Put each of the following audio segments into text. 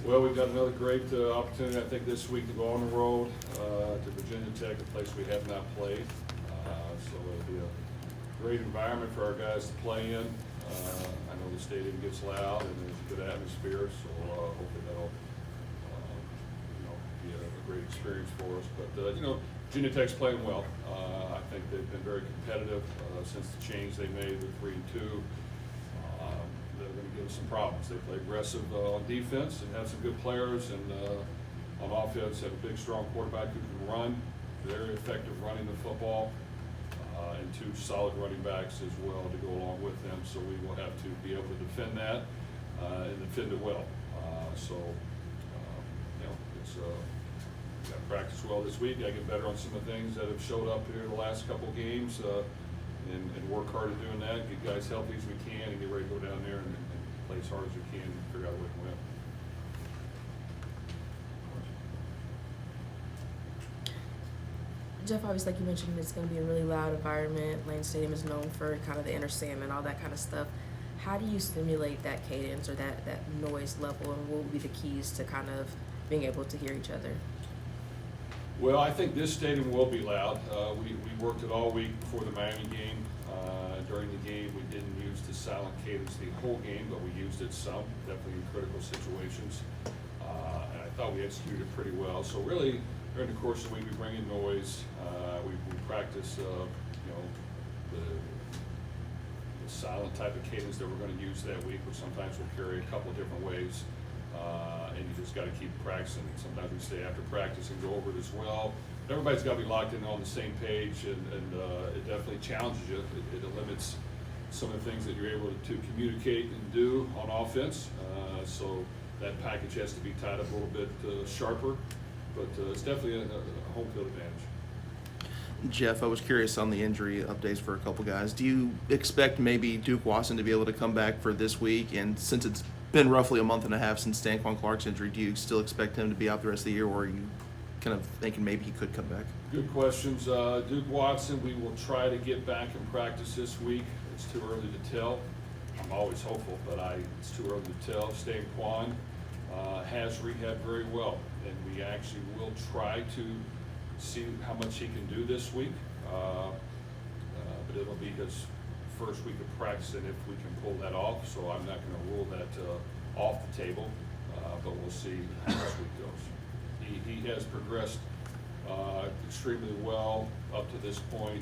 Well, we've got another great opportunity, I think, this week to go on the road to Virginia Tech, a place we have not played. So it'll be a great environment for our guys to play in. I know the stadium gets loud and there's a good atmosphere, so hopefully that'll be a great experience for us. But Virginia Tech's playing well. I think they've been very competitive since the change they made with 3-2. They're going to give us some problems. They play aggressive on defense and have some good players, and on offense have a big, strong quarterback who can run, very effective running the football, and two solid running backs as well to go along with them. So we will have to be able to defend that and defend it well. It's got to practice well this week. Got to get better on some of the things that have showed up here the last couple of games. And work hard at doing that, get guys healthy as we can, and get ready to go down there and play as hard as we can and figure out a way to win. Jeff, obviously, like you mentioned, it's going to be a really loud environment. Lane Stadium is known for kind of the inner Salmon, all that kind of stuff. How do you stimulate that cadence or that noise level, and what would be the keys to kind of being able to hear each other? Well, I think this stadium will be loud. We worked it all week before the Miami game. During the game, we didn't use the silent cadence the whole game, but we used it some, definitely in critical situations. And I thought we executed pretty well. So really, during the course of the week, we bring in noise. We practice, the silent type of cadence that we're going to use that week, which sometimes will carry a couple of different ways. And you just got to keep practicing. Sometimes we stay after practice and go over it as well. Everybody's got to be locked in on the same page, and it definitely challenges you. It limits some of the things that you're able to communicate and do on offense. So that package has to be tied up a little bit sharper, but it's definitely a home field advantage. Jeff, I was curious on the injury updates for a couple guys. Do you expect maybe Duke Watson to be able to come back for this week? And since it's been roughly a month and a half since Stanquan Clark's injury, do you still expect him to be out the rest of the year, or are you kind of thinking maybe he could come back? Good questions. Duke Watson, we will try to get back in practice this week. It's too early to tell. I'm always hopeful, but it's too early to tell. Stanquan has rehabbed very well, and we actually will try to see how much he can do this week. But it'll be his first week of practice, and if we can pull that off. So I'm not going to rule that off the table, but we'll see how this week goes. He has progressed extremely well up to this point,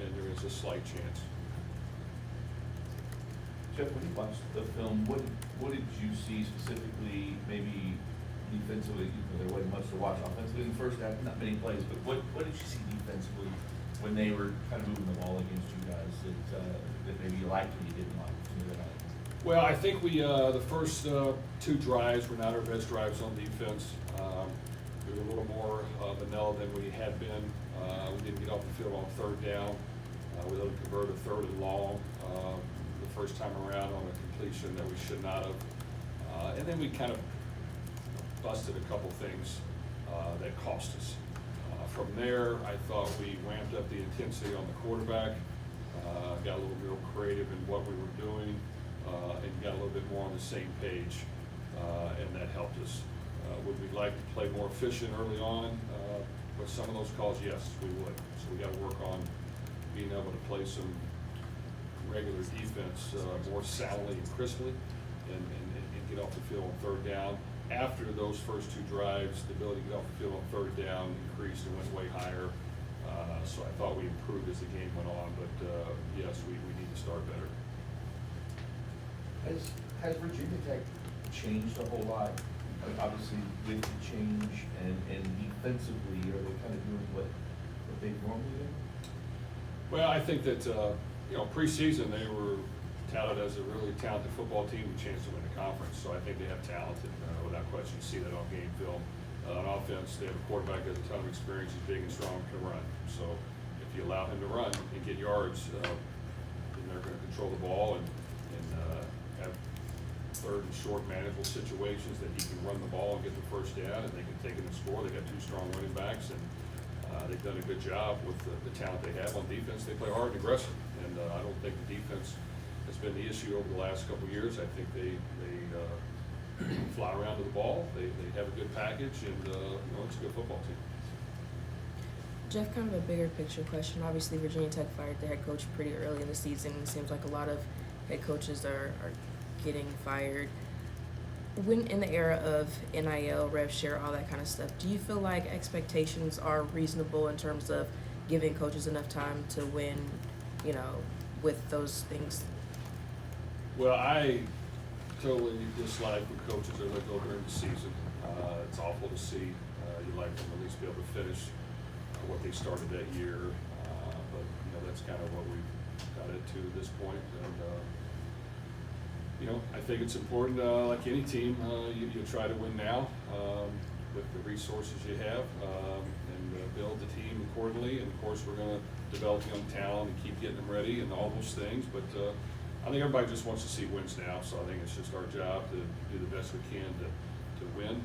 and there is a slight chance. Jeff, when you watched the film, what did you see specifically, maybe defensively? There wasn't much to watch offensively in the first half, not many plays, but what did you see defensively when they were kind of moving the ball against you guys that maybe you liked and you didn't like? Well, I think the first two drives were not our best drives on defense. We were a little more vanilla than we had been. We didn't get off the field on third down. We let them convert a third and long the first time around on a completion that we should not have. And then we kind of busted a couple things that cost us. From there, I thought we ramped up the intensity on the quarterback, got a little more creative in what we were doing, and got a little bit more on the same page, and that helped us. Would we like to play more efficient early on with some of those calls? Yes, we would. So we got to work on being able to play some regular defense more soundly and crisply, and get off the field on third down. After those first two drives, the ability to get off the field on third down increased and went way higher. So I thought we improved as the game went on, but yes, we need to start better. Has Virginia Tech changed a whole lot? Obviously, with the change and defensively, are they kind of doing what they normally do? Well, I think that preseason they were touted as a really talented football team with a chance to win the conference. So I think they have talent, and without question, you see that on game film. On offense, they have a quarterback that has a ton of experience, he's big and strong, can run. So if you allow him to run and get yards, then they're going to control the ball and have third and short manageable situations that he can run the ball and get the first down, and they can take it and score. They got two strong running backs, and they've done a good job with the talent they have on defense. They play hard and aggressive, and I don't think the defense has been the issue over the last couple of years. I think they fly around to the ball. They have a good package, and it's a good football team. Jeff, kind of a bigger picture question. Obviously, Virginia Tech fired their head coach pretty early in the season. It seems like a lot of head coaches are getting fired. When in the era of NIL, rev share, all that kind of stuff, do you feel like expectations are reasonable in terms of giving coaches enough time to win, with those things? Well, I totally dislike when coaches are let go during the season. It's awful to see. You like them to at least be able to finish what they started that year. But that's kind of what we've got it to this point. And I think it's important, like any team, you try to win now with the resources you have, and build the team accordingly. And of course, we're going to develop young talent and keep getting them ready and all those things. But I think everybody just wants to see wins now. So I think it's just our job to do the best we can to win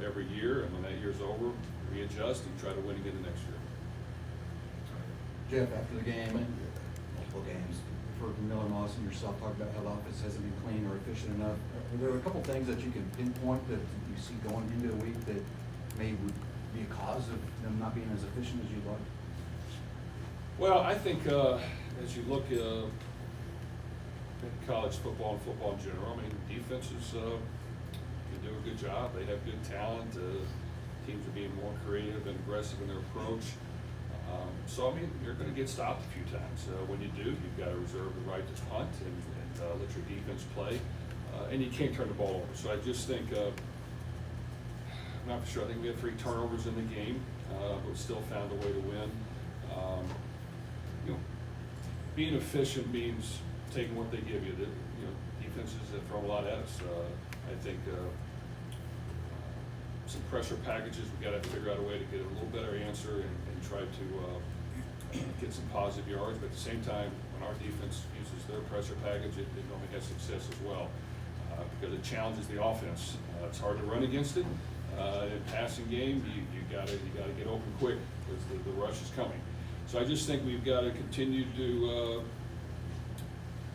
every year. And when that year's over, readjust and try to win again the next year. Jeff, after the game, multiple games, we've heard Miller Moss and yourself talk about how the offense hasn't been clean or efficient enough. Are there a couple things that you can pinpoint that you see going into the week that may would be a cause of them not being as efficient as you'd like? Well, I think as you look at college football and football in general, defenses can do a good job. They have good talent. Teams are being more creative and aggressive in their approach. So you're going to get stopped a few times. When you do, you've got to reserve the right to punt and let your defense play. And you can't turn the ball over. So I just think, I'm not for sure, I think we had 3 turnovers in the game, but still found a way to win. Being efficient means taking what they give you. Defenses that throw a lot at us. I think some pressure packages, we got to figure out a way to get a little better answer and try to get some positive yards. But at the same time, when our defense uses their pressure package, it normally has success as well because it challenges the offense. It's hard to run against it. In passing game, you got to get open quick because the rush is coming. So I just think we've got to continue to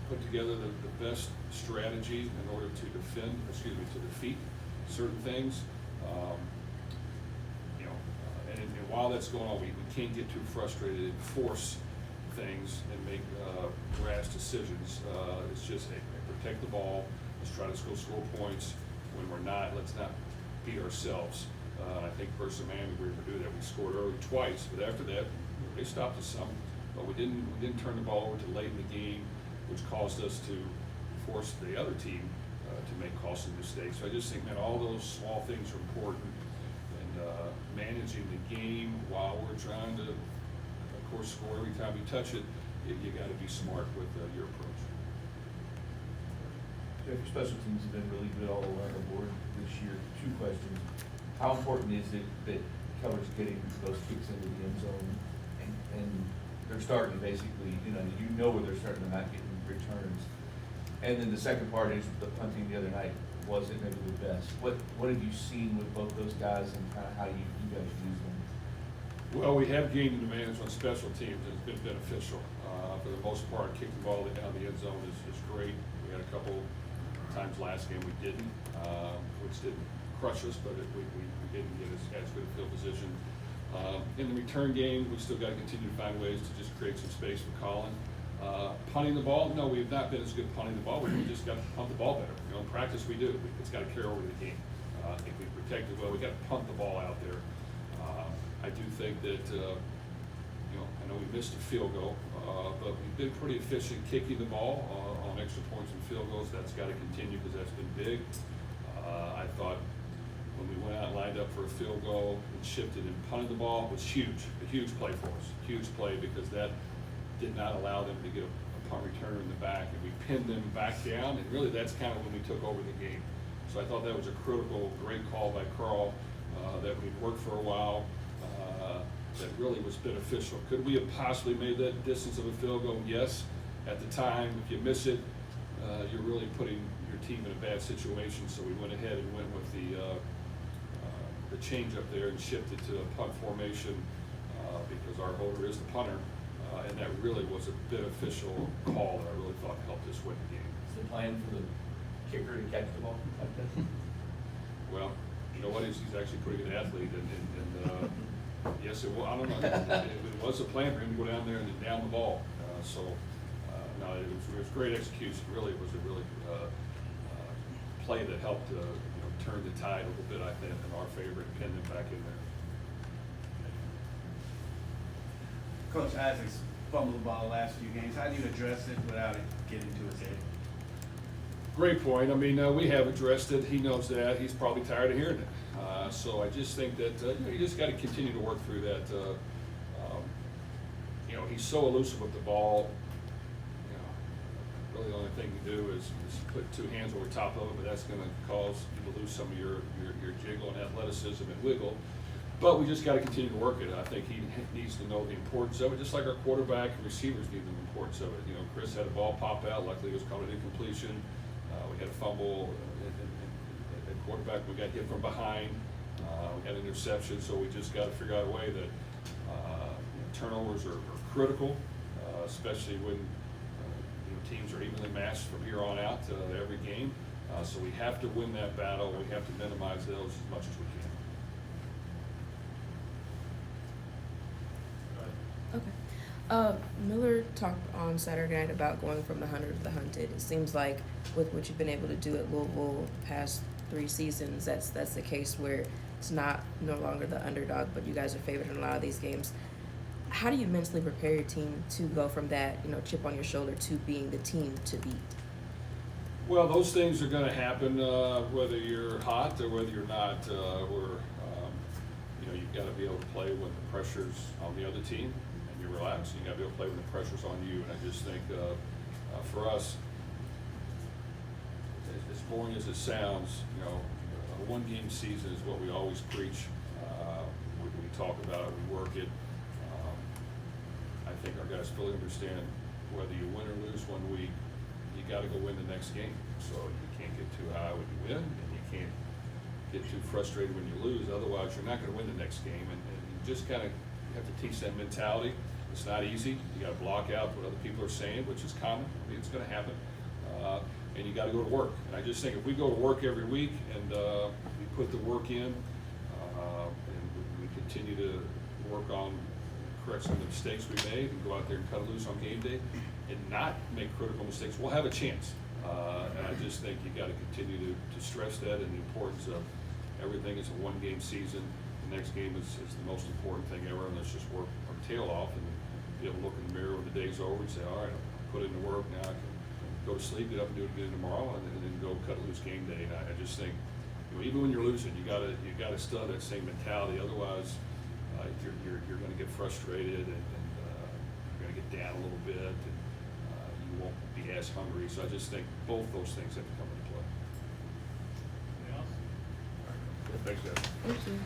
put together the best strategy in order to defeat certain things. And while that's going on, we can't get too frustrated and force things and make rash decisions. It's just, hey, protect the ball. Let's try to score points. When we're not, let's not beat ourselves. I think versus Miami, we were able to do that. We scored early twice, but after that, they stopped us some. But we didn't turn the ball over to late in the game, which caused us to force the other team to make costly mistakes. So I just think, man, all those small things are important. And managing the game while we're trying to, of course, score every time you touch it, you got to be smart with your approach. Jeff, your special teams have been really good all around the board this year. 2 questions. How important is it that Keller's getting those kicks into the end zone and they're starting basically, you know where they're starting to not get returns? And then the second part is the punting the other night wasn't maybe the best. What have you seen with both those guys and kind of how you guys use them? Well, we have gained an advantage on special teams. It's been beneficial. For the most part, kicking the ball down the end zone is great. We had a couple times last game we didn't, which didn't crush us, but we didn't get as good a field position. In the return game, we still got to continue to find ways to just create some space for Colin. Punting the ball, no, we've not been as good punting the ball. We just got to punt the ball better. In practice we do. It's got to carry over to the game. I think we protected well. We got to punt the ball out there. I do think that I know we missed a field goal, but we've been pretty efficient kicking the ball on extra points and field goals. That's got to continue because that's been big. I thought when we went out and lined up for a field goal and shifted and punted the ball was huge, a huge play for us. Huge play because that did not allow them to get a punt returner in the back, and we pinned them back down, and really that's kind of when we took over the game. So I thought that was a critical, great call by Carl that we'd worked for a while, that really was beneficial. Could we have possibly made that distance of a field goal? Yes. At the time, if you miss it, you're really putting your team in a bad situation, so we went ahead and went with the change up there and shifted to a punt formation because our holder is the punter. And that really was a beneficial call that I really thought helped us win the game. Is the plan for the kicker to catch the ball like that? he's actually a pretty good athlete, and yes, I don't know, it was a plan for him to go down there and down the ball. No, it was great execution. Really, it was a really play that helped turn the tide a little bit, I think, in our favor and pin them back in there. Coach Isaacs fumbled the ball the last few games. How do you address it without it getting to his head? Great point. I mean, we have addressed it. He knows that. He's probably tired of hearing it. So I just think that you just got to continue to work through that. He's so elusive with the ball. Really the only thing you do is put two hands over top of it, but that's going to cause you to lose some of your jiggle and athleticism and wiggle. But we just got to continue to work it. I think he needs to know the importance of it, just like our quarterback and receivers need the importance of it. Chris had a ball pop out. Luckily, it was called an incompletion. We had a fumble at quarterback. We got hit from behind. We had an interception. So we just got to figure out a way that turnovers are critical, especially when teams are evenly matched from here on out every game. So we have to win that battle. We have to minimize those as much as we can. Okay. Miller talked on Saturday night about going from the hunted to the hunted. It seems like with what you've been able to do at Louisville the past 3 seasons, that's the case where it's no longer the underdog, but you guys are favored in a lot of these games. How do you mentally prepare your team to go from that, chip on your shoulder to being the team to beat? Well, those things are going to happen whether you're hot or whether you're not. You've got to be able to play when the pressure's on the other team and you're relaxed. You've got to be able to play when the pressure's on you. And I just think for us, as boring as it sounds, a one-game season is what we always preach. We talk about it, we work it. I think our guys fully understand whether you win or lose one week, you got to go win the next game. So you can't get too high when you win, and you can't get too frustrated when you lose. Otherwise, you're not going to win the next game. And you just kind of have to teach that mentality. It's not easy. You got to block out what other people are saying, which is common. I mean, it's going to happen. And you got to go to work. And I just think if we go to work every week and we put the work in, and we continue to work on correct some of the mistakes we made and go out there and cut it loose on game day and not make critical mistakes, we'll have a chance. And I just think you got to continue to stress that and the importance of everything is a one-game season. The next game is the most important thing ever, and let's just work our tail off and be able to look in the mirror when the day's over and say, all right, I put in the work, now I can go to sleep, get up and do it again tomorrow, and then go cut a loose game day. And I just think, even when you're losing, you gotta still have that same mentality. Otherwise, you're going to get frustrated and you're going to get down a little bit, and you won't be as hungry. So I just think both those things have to come into play. Anything else? Thanks, guys. Thank you.